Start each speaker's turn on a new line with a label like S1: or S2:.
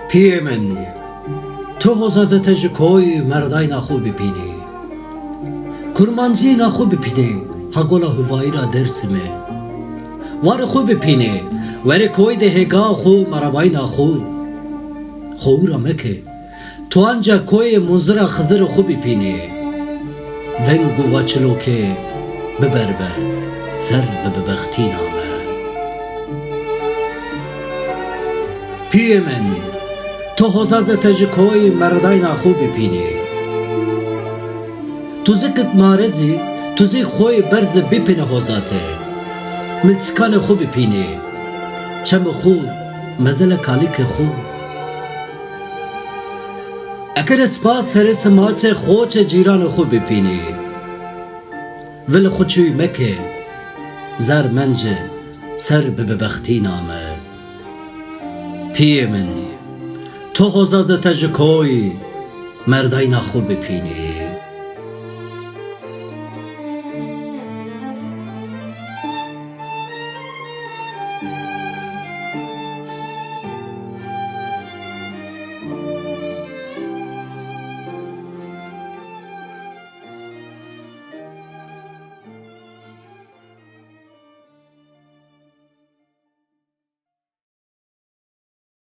S1: پیه من تو حزازت جکوی مردای نخو بپینی کرمانجی نخو بپینی هگولا هوایی را درسمه وار خو بپینی وره کوی ده هگا خو مرابای نخو خو را مکه تو انجا کوی منظر خزر خو بپینی ونگو و چلو که ببربه سر ببختی نامه پیه من تو حزازت جکوی مردای نخو بپینی تو زکت مارزی تو زی خوی برز بپینه حزاته ملچکان خو بپینی چم خو مزل کالیک خو اگر اسپاس سر سماچ خوچ جیران خو بپینی ول خوچوی مکه زر منجه سر ببختی نامه پیه من تو حزازت جکوی مردای نخو بپینی